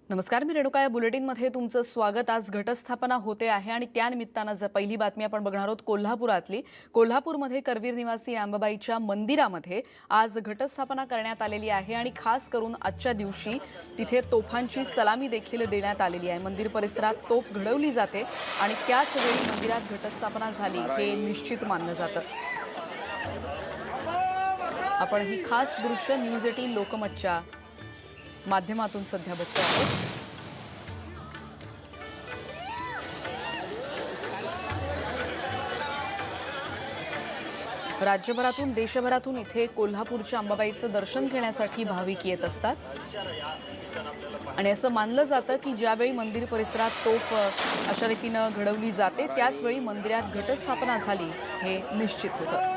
नमस्कार, मी रेणुका. या बुलेटिनमध्ये तुमचं स्वागत. आज घटस्थापना होते आहे आणि त्यानिमित्तानं पहिली बातमी आपण बघणार आहोत कोल्हापुरातली. कोल्हापूरमध्ये करवीर निवासी अंबाबाईच्या मंदिरामध्ये आज घटस्थापना करण्यात आलेली आहे आणि खास करून आजच्या दिवशी तिथे तोफांची सलामी देखील देण्यात आलेली आहे. मंदिर परिसरात तोफ घडवली जाते आणि त्याच वेळी मंदिरात घटस्थापना झाली हे निश्चित मानलं जातं. आपण ही खास दृश्य न्यूज 18 लोकमतच्या माध्यमातून सध्या बघतो आहोत. राज्यभरातून देशभरातून इथे कोल्हापूरच्या अंबाबाईचं दर्शन घेण्यासाठी भाविक येत असतात आणि असं मानलं जातं की ज्यावेळी मंदिर परिसरात तोफ अशा रीतीनं घडवली जाते त्याच वेळी मंदिरात घटस्थापना झाली हे निश्चित होतं.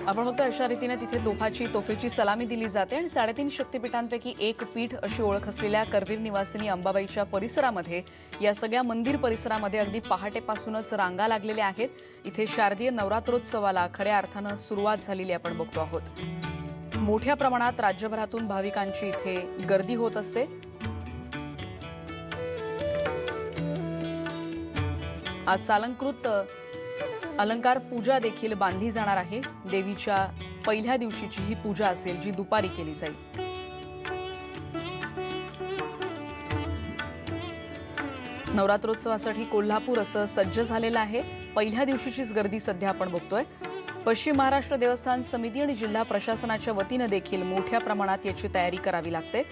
आपण बघतो अशा रीतीने तिथे तोफेची सलामी दिली जाते आणि 3.5 शक्तिपीठांपैकी एक पीठ अशी ओळख असलेल्या करवीर निवासिनी अंबाबाईच्या परिसरामध्ये या सगळ्या मंदिर परिसरामध्ये अगदी पहाटेपासूनच रांगा लागलेल्या आहेत. इथे शारदीय नवरात्रोत्सवाला खऱ्या अर्थानं सुरुवात झालेली आपण बघतो आहोत. मोठ्या प्रमाणात राज्यभरातून भाविकांची इथे गर्दी होत असते. आज सालंकृत अलंकार पूजा देखील बांधली जाणार आहे. देवीच्या पहिल्या दिवशीची ही पूजा असेल जी दुपारी केली जाईल. नवरात्रोत्सवासाठी कोल्हापूर असं सज्ज झालेलं आहे. पहिल्या दिवशीचीच गर्दी सध्या आपण बघतोय. पश्चिम महाराष्ट्र देवस्थान समिती आणि जिल्हा प्रशासनाच्या वतीनं देखील मोठ्या प्रमाणात याची तयारी करावी लागते.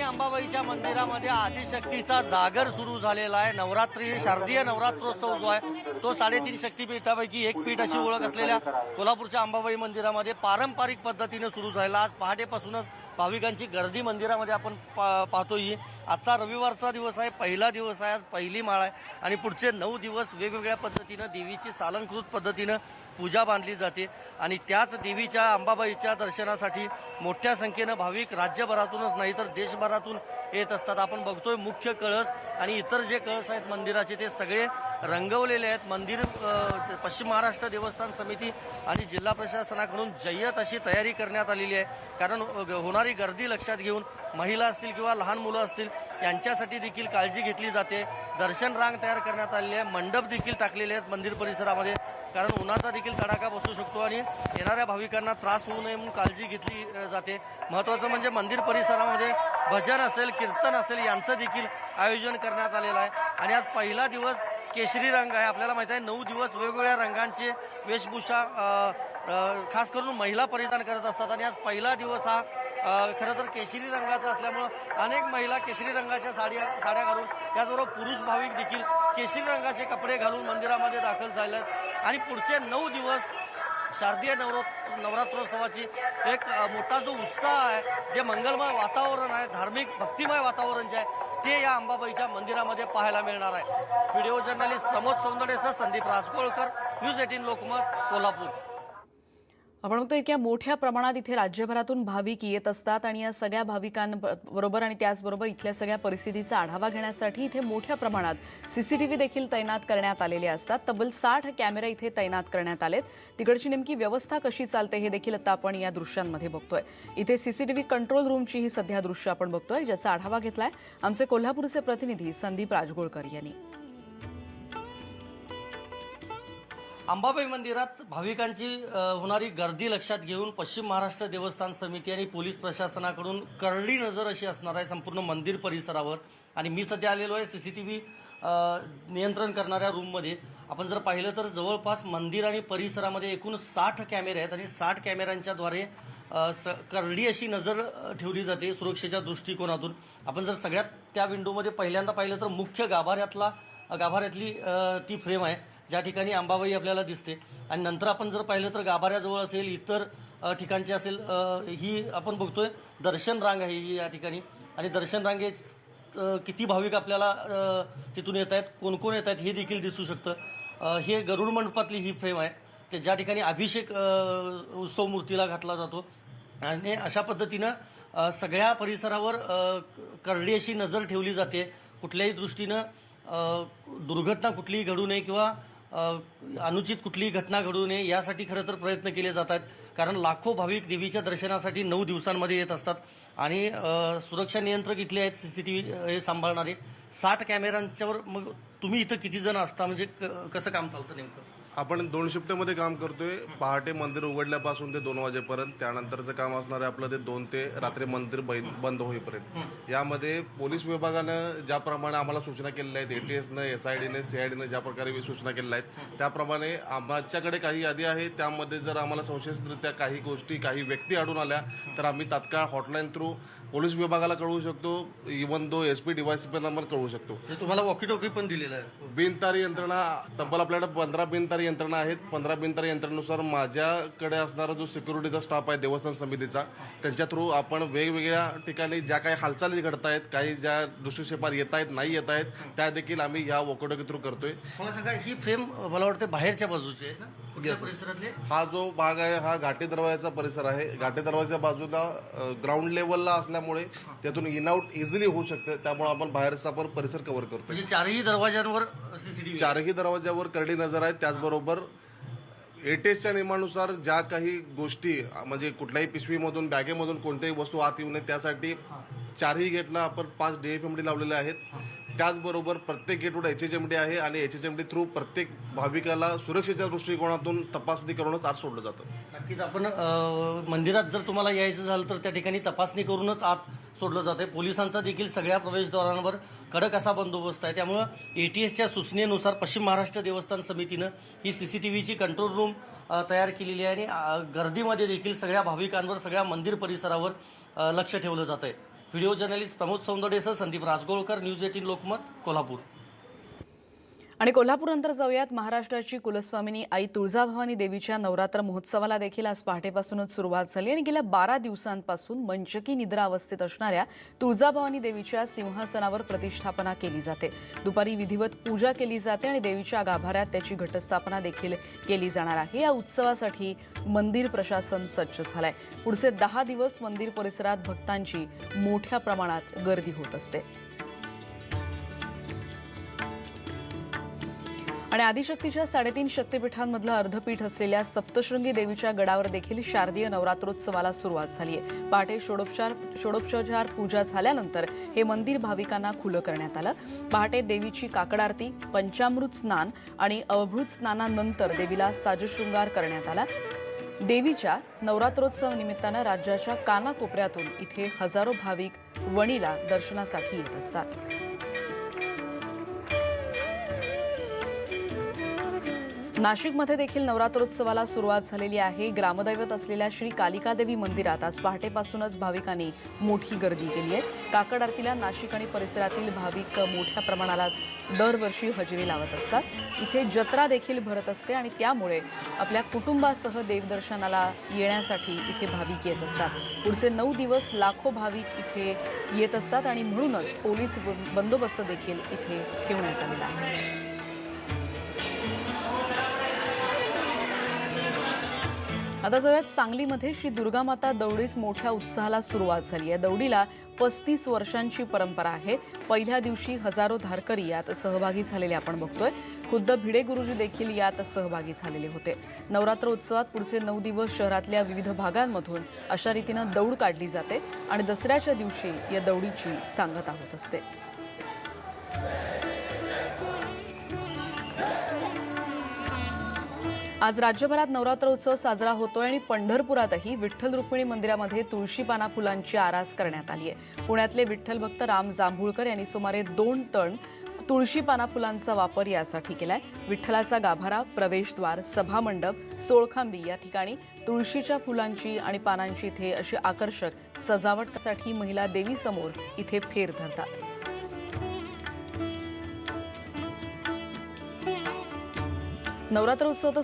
अंबाबाईच्या मंदिरामध्ये आदिशक्तीचा जागर सुरू झालेला आहे. शारदीय नवरात्रोत्सव जो आहे तो 3.5 शक्तिपीठापैकी एक पीठ अशी ओळख असलेल्या कोल्हापूरच्या अंबाबाई मंदिरामध्ये पारंपरिक पद्धतीने सुरू झालेला. आज पहाटेपासूनच भाविकांची गर्दी मंदिरामध्ये आपण पाहतोय. आजचा रविवारचा दिवस आहे, पहिला दिवस आहे. आज पहिली माळ आहे आणि पुढचे 9 दिवस वेगवेगळ्या पद्धतीनं देवीची सालंकृत पद्धतीनं पूजा बांधली जाते आणि त्याच देवीच्या अंबाबाईच्या दर्शनासाठी मोठ्या संख्येनं भाविक राज्यभरातूनच नाही तर देशभरातून येत असतात. आपण बघतोय मुख्य कळस आणि इतर जे कळस आहेत मंदिराचे ते सगळे रंगवलेले आहेत. मंदिर पश्चिम महाराष्ट्र देवस्थान समिती आणि जिल्हा प्रशासनाकडून जय्यत अशी तयारी करण्यात आलेली आहे. कारण होणारी गर्दी लक्षात घेऊन महिला असतील किंवा लहान मुलं असतील यांच्यासाठी देखील काळजी घेतली जाते. दर्शन रांग तयार करण्यात आलेली आहे. मंडप देखील टाकलेले आहेत मंदिर परिसरामध्ये, कारण उन्हाचा देखील तडाखा बसू शकतो आणि येणाऱ्या भाविकांना त्रास होऊ नये म्हणून काळजी घेतली जाते. महत्त्वाचं म्हणजे मंदिर परिसरामध्ये भजन असेल, कीर्तन असेल यांचं देखील आयोजन करण्यात आलेलं आहे. आणि आज पहिला दिवस केशरी रंग आहे. आपल्याला माहीत आहे 9 दिवस वेगवेगळ्या रंगांचे वेशभूषा खास करून महिला परिधान करत असतात आणि आज पहिला दिवस हा खरं तर केशरी रंगाचा असल्यामुळं अनेक महिला केशरी रंगाच्या साड्या घालून, त्याचबरोबर पुरुष भाविक देखील केशरी रंगाचे कपडे घालून मंदिरामध्ये दाखल झाले आहेत. आणि पुढचे 9 दिवस शारदीय नवरात्रोत्सवाची एक मोठा जो उत्साह आहे, जे मंगलमय वातावरण आहे, धार्मिक भक्तिमय वातावरण जे आहे ते या अंबाबाईच्या मंदिरामध्ये पाहायला मिळणार आहे. व्हिडिओ जर्नलिस्ट प्रमोद सौंदडेसह संदीप राजकोळकर, न्यूज 18 लोकमत, कोल्हापूर. आपण बघतो इतक्या मोठ्या प्रमाणात इथे राज्यभरातून भाविक येत असतात आणि या सगळ्या भाविकांबरोबर आणि त्याचबरोबर इथल्या सगळ्या परिस्थितीचा आढावा घेण्यासाठी इथे मोठ्या प्रमाणात सीसीटीव्ही देखील तैनात करण्यात आलेले असतात. तब्बल 60 कॅमेरा इथे तैनात करण्यात आलेत. तिकडची नेमकी व्यवस्था कशी चालते हे देखील आता आपण या दृश्यांमध्ये बघतोय. इथे सीसीटीव्ही कंट्रोल रूमची ही सध्या दृश्य आपण बघतोय, ज्याचा आढावा घेतलाय आमचे कोल्हापूरचे प्रतिनिधी संदीप राजगोळकर यांनी. अंबाबाई मंदिरात भाविकांची होणारी गर्दी लक्षात घेऊन पश्चिम महाराष्ट्र देवस्थान समिती आणि पोलीस प्रशासनाकडून करडी नजर अशी असणार आहे संपूर्ण मंदिर परिसरावर. आणि मी सध्या आलेलो आहे सीसीटीव्ही नियंत्रण करणाऱ्या रूममध्ये. आपण जर पाहिलं तर जवळपास मंदिर आणि परिसरामध्ये एकूण 60 कॅमेरे आहेत आणि 60 कॅमेऱ्यांच्याद्वारे करडी अशी नजर ठेवली जाते सुरक्षेच्या दृष्टिकोनातून. आपण जर सगळ्यात त्या विंडोमध्ये पहिल्यांदा पाहिलं तर मुख्य गाभाऱ्यातली ती फ्रेम आहे ज्या ठिकाणी अंबाबाई आपल्याला दिसते. आणि नंतर आपण जर पाहिलं तर गाभाऱ्याजवळ असेल, इतर ठिकाणची असेल, ही आपण बघतोय दर्शन रांग आहे ही या ठिकाणी, आणि दर्शन रांगेत किती भाविक आपल्याला तिथून येत आहेत, कोण कोण येत आहेत हे देखील दिसू शकतं. हे गरुड मंडपातली ही फ्रेम आहे, ते ज्या ठिकाणी अभिषेक उत्सव मूर्तीला घातला जातो, आणि अशा पद्धतीनं सगळ्या परिसरावर करडी अशी नजर ठेवली जाते. कुठल्याही दृष्टीनं दुर्घटना कुठलीही घडू नये किंवा अनुचित कुठलीही घटना घडू नये यासाठी खरं तर प्रयत्न केले जात आहेत. कारण लाखो भाविक देवीच्या दर्शनासाठी 9 दिवसांमध्ये येत असतात, आणि सुरक्षा नियंत्रक इथले आहेत CCTV हे सांभाळणारे. 60 कॅमेऱ्यांच्यावर मग तुम्ही इथं किती जण असता, म्हणजे कसं काम चालतं नेमकं? आपण 2 शिफ्टमध्ये काम करतोय. पहाटे मंदिर उघडल्यापासून ते 2 वाजेपर्यंत, त्यानंतरचं काम असणार आहे आपलं ते 2 ते रात्री मंदिर बंद होईपर्यंत. यामध्ये पोलीस विभागानं ज्याप्रमाणे आम्हाला सूचना केलेल्या आहेत, ATSनं, SIDने, CIDनं ज्या प्रकारे सूचना केलेल्या आहेत त्याप्रमाणे आमच्याकडे काही यादी आहे. त्यामध्ये जर आम्हाला संशयितरित्या काही गोष्टी, काही व्यक्ती आढळून आल्या तर आम्ही तात्काळ हॉटलाईन थ्रू पोलीस विभागाला कळवू शकतो, even though SP DYCP number कळवू शकतो. तुम्हाला वॉकी टॉकी पण दिलेलं आहे. बिनतारी यंत्रणा तब्बल आपल्याकडे 15 बिनतारी यंत्रणा आहेत. 15 बिनतारी यंत्रणेनुसार माझ्याकडे असणारा जो सिक्युरिटीचा स्टाफ आहे देवस्थान समितीचा, त्यांच्या थ्रू आपण वेगवेगळ्या ठिकाणी ज्या काही हालचाली घडत आहेत, काही ज्या दृष्टिक्षेपात येत आहेत, नाही येत आहेत, त्या देखील आम्ही ह्या वॉकी टॉकी थ्रू करतोय. मला सांगा, ही फ्रेम मला वाटतं बाहेरच्या बाजूची आहे ना? कुठल्या परिसरातले? हा जो भाग आहे हा घाटी दरवाजाचा परिसर आहे. घाटी दरवाजाच्या बाजूला ग्राउंड लेवलला असल्यामुळे त्यातून इन आउट इझिली होऊ शकते. त्यामुळे आपण बाहेरचा पण परिसर कव्हर करतोय. म्हणजे चारही दरवाज्यांवर CCTV? चारही दरवाज्यावर करडी नजर आहे. त्याचबरोबर ATSच्या नियमानुसार ज्या काही गोष्टी, म्हणजे कुठल्याही पिशवीमधून, बॅगेमधून कोणत्याही वस्तू आत येऊ नये त्यासाठी 4ही गेटला आपण 5 DFMD लावलेले आहेत. त्याचबरोबर प्रत्येक गेटवर HHMD आहे, आणि HHMD थ्रू प्रत्येक भाविकाला सुरक्षेच्या दृष्टिकोनातून तपासणी करूनच आत सोडलं जातं. नक्कीच. आपण मंदिरात जर तुम्हाला यायचं झालं तर त्या ठिकाणी तपासणी करूनच आत सोडलं जाते. पोलिसांचा देखील सगळ्या प्रवेशद्वारांवर कडक असा बंदोबस्त आहे. त्यामुळं ATSच्या सूचनेनुसार पश्चिम महाराष्ट्र देवस्थान समितीनं ही CCTVची कंट्रोल रूम तयार केलेली आहे, आणि गर्दीमध्ये देखील सगळ्या भाविकांवर, सगळ्या मंदिर परिसरावर लक्ष ठेवलं जात आहे. व्हिडिओ जर्नलिस्ट प्रमोद सौंदडेसह संदीप राजगोळकर, न्यूज 18 लोकमत, कोल्हापूर. आणि कोल्हापूरनंतर जाऊयात महाराष्ट्राची कुलस्वामिनी आई तुळजाभवानी देवीच्या नवरात्र महोत्सवाला देखील आज पहाटेपासूनच सुरुवात झाली, आणि गेल्या 12 दिवसांपासून मंचकी निद्रा अवस्थेत असणाऱ्या तुळजाभवानी देवीच्या सिंहासनावर प्रतिष्ठापना केली जाते. दुपारी विधिवत पूजा केली जाते, आणि देवीच्या गाभाऱ्यात त्याची घटस्थापना देखील केली जाणार आहे. या उत्सवासाठी मंदिर प्रशासन सज्ज झालंय. पुढचे 10 दिवस मंदिर परिसरात भक्तांची मोठ्या प्रमाणात गर्दी होत असते. आणि आदिशक्तीच्या 3.5 शक्तिपीठांमधलं अर्धपीठ असलेल्या सप्तशृंगी देवीच्या गडावर देखील शारदीय नवरात्रोत्सवाला सुरुवात झाली आहे. पहाटे षोडोपचार पूजा झाल्यानंतर हे मंदिर भाविकांना खुलं करण्यात आलं. पहाटे देवीची काकड आरती, पंचामृत स्नान आणि अवभृत स्नानानंतर देवीला साजशृंगार करण्यात आला. देवीच्या नवरात्रोत्सव निमित्तानं राज्याच्या कानाकोपऱ्यातून इथे हजारो भाविक वणीला दर्शनासाठी येत असतात. नाशिकमध्ये देखील नवरात्रोत्सवाला सुरुवात झालेली आहे. ग्रामदैवत असलेल्या श्री कालिकादेवी मंदिरात आज पहाटेपासूनच भाविकांनी मोठी गर्दी केली आहे. काकड आरतीला नाशिक आणि परिसरातील भाविक मोठ्या प्रमाणात दरवर्षी हजेरी लावत असतात. इथे जत्रा देखील भरत असते, आणि त्यामुळे आपल्या कुटुंबासह देवदर्शनाला येण्यासाठी इथे भाविक येत असतात. पुढचे 9 दिवस लाखो भाविक इथे येत असतात, आणि म्हणूनच पोलीस बंदोबस्त देखील इथे ठेवण्यात आलेला आहे. आता जाऊयात सांगलीमध्ये श्री दुर्गामाता दौडीस मोठ्या उत्साहाला सुरुवात झाली आहे. दौडीला 35 वर्षांची परंपरा आहे. पहिल्या दिवशी हजारो धारकरी यात सहभागी झालेले आपण बघतोय. खुद्द भिडे गुरुजी देखील यात सहभागी झालेले होते. नवरात्र उत्सवात पुढचे 9 दिवस शहरातल्या विविध भागांमधून अशा रीतीनं दौड काढली जाते, आणि दसऱ्याच्या दिवशी या दौडीची सांगता होत असते. आज राज्यभरात नवरात्र उत्सव साजरा होतोय, आणि पंढरपुरातही विठ्ठल रुक्मिणी मंदिरामध्ये तुळशी पाना फुलांची आरास करण्यात आली आहे. पुण्यातले विठ्ठल भक्त राम जांभूळकर यांनी सुमारे 2 टन तुळशी पाना फुलांचा वापर यासाठी केलाय. विठ्ठलाचा गाभारा, प्रवेशद्वार, सभामंडप, सोळखांबी या ठिकाणी तुळशीच्या फुलांची आणि पानांची इथे अशी आकर्षक सजावटसाठी महिला देवीसमोर इथे फेर धरतात. नवरात्र उत्सव तर